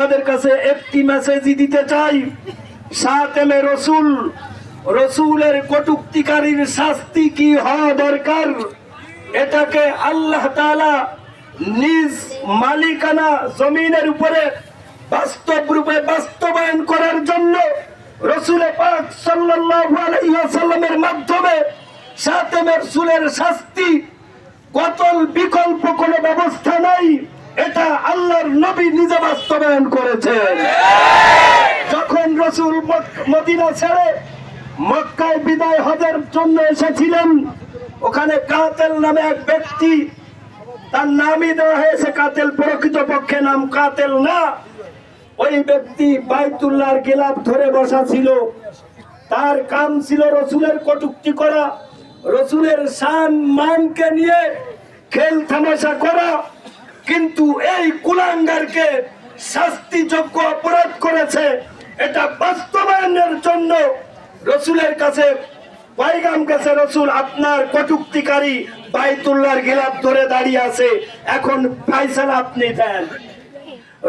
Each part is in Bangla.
তাদের কাছে একটি মেসেজই দিতে চাই, সাতেমে রসুল, রসুলের কটূক্তিকারীর শাস্তি কি হওয়া দরকার, এটাকে আল্লাহ তাআলা নিজ মালিকানা জমিনের উপরে বাস্তব রূপে বাস্তবায়ন করার জন্য রসুল পাক সাল্লাল্লাহু আলাইহি ওয়াসাল্লামের মাধ্যমে সাতেমে রসুলের শাস্তি কতল বিকল্প কোনো ব্যবস্থা নাই, এটা আল্লাহর নবী নিজে বাস্তবায়ন করেছেন। যখন রসুল মদিনা ছেড়ে মক্কায় বিদায় হজের জন্য এসেছিলেন, ওখানে কাতেল নামে এক ব্যক্তি, তার নামই দেওয়া হয়েছে কাতেল, প্রকৃতপক্ষে নাম কাতেল না। ওই ব্যক্তি বাইতুল্লাহর গিলাফ ধরে বসা ছিল, তার কাম ছিল রসুলের কটূক্তি করা, রসুলের শান মানকে নিয়ে খেল তামাশা করা। কিন্তু এই কুলাঙ্গারকে শাস্তিযোগ্য অপরাধ করেছে, এটা বাস্তবায়নের জন্য রসুলের কাছে পয়গাম গেছে, রসুল আপনার কটূক্তিকারী বাইতুল্লাহর গিলাফ ধরে দাঁড়িয়ে আছে, এখন ফায়সালা আপনি দেন।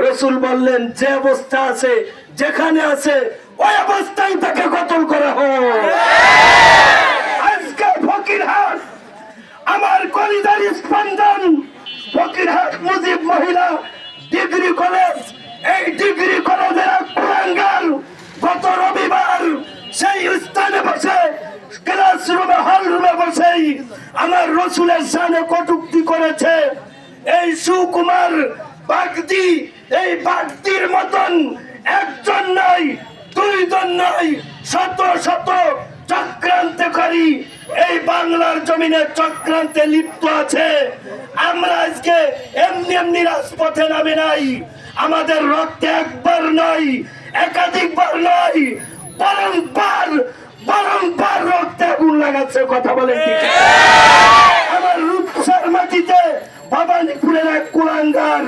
রসুল বললেন যে অবস্থা আছে, যেখানে আছে ওই অবস্থায় তাকে কতল করা হোক। আজকে ফকিরহাট আমার কলিজার স্পন্দন, ফকিরহাট মুজিব মহিলা ডিগ্রি কলেজ, এই ডিগ্রি কলেজের কুলাঙ্গার গত রবিবার সেই স্থানে বসে ক্লাসরুমে হল রুমে বসেই আমার রসুলের শানে কটূক্তি করেছে। এই সুকুমার বাগদি, এই বাগদির মতন একজন নয়, দুইজন নয়, শত শত চক্রান্তকারী এই বাংলার জমিনে চক্রান্তে লিপ্ত আছে। আমরা আজকে এমনি এমনি রাজপথে নামে নাই, আমাদের রক্তে একবার নয়, একাধিকবার নয়, বারংবার বারংবার রক্তে আগুন লাগাচ্ছে। কথা বলেন ঠিক? আমার রূপসার মাটিতে ভবানীপুরের এক কুলাঙ্গার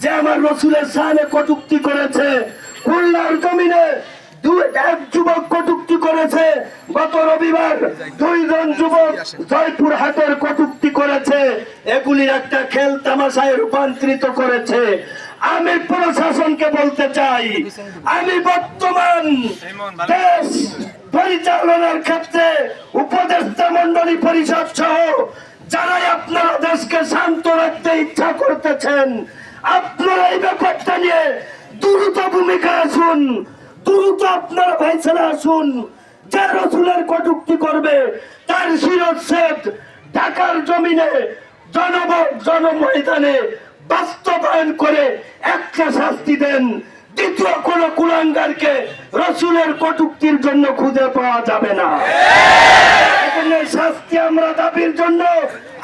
যে আমার রসুলের শানে কটূক্তি করেছে, খুলনার জমিনে এক যুবক কটূক্তি করেছে, গত রবিবার দুইজন যুবক জয়পুরহাটের কটূক্তি করেছে, এগুলির একটা খেল তামাশায় রূপান্তরিত করেছে। আমি প্রশাসনকে বলতে চাই, আমি বর্তমান দেশ পরিচালনার ক্ষেত্রে উপদেষ্টা মন্ডলী পরিষদ সহ যারাই আপনারা দেশকে শান্ত রাখতে ইচ্ছা করতেছেন, আপনারা এই ব্যাপারটা নিয়ে দ্রুত ভূমিকা আসুন, দ্রুত আপনারা ফয়সালা আসুন। যে রসুলের কটূক্তি করবে তার শিরচ্ছেদ ঢাকার জমিনে জনময়দানে বাস্তবায়ন করে একটা শাস্তি দেন। দ্বিতীয় কোন কুলাঙ্গারকে রসুলের কটূক্তির জন্য খুঁজে পাওয়া যাবে না। শাস্তি আমরা দাবির জন্য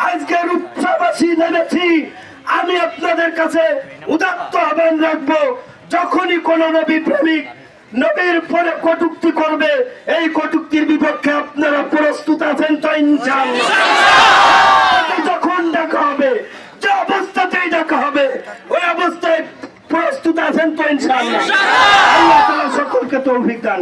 আজকে রূপসাবাসী নেমেছি। আমি আপনাদের কাছে উদাত্ত আহ্বান রাখবো, যখনই কোন নবী প্রেমিক নবীর পরে কটূক্তি করবে, এই কটূক্তির বিপক্ষে আপনারা প্রস্তুত আছেন তো? ইনশাআল্লাহ যখন দেখা হবে, যে অবস্থাতেই দেখা হবে, ওই অবস্থায় প্রস্তুত আছেন তো? ইনশাআল্লাহ। আল্লাহ তাআলা সকলকে তৌফিক দান।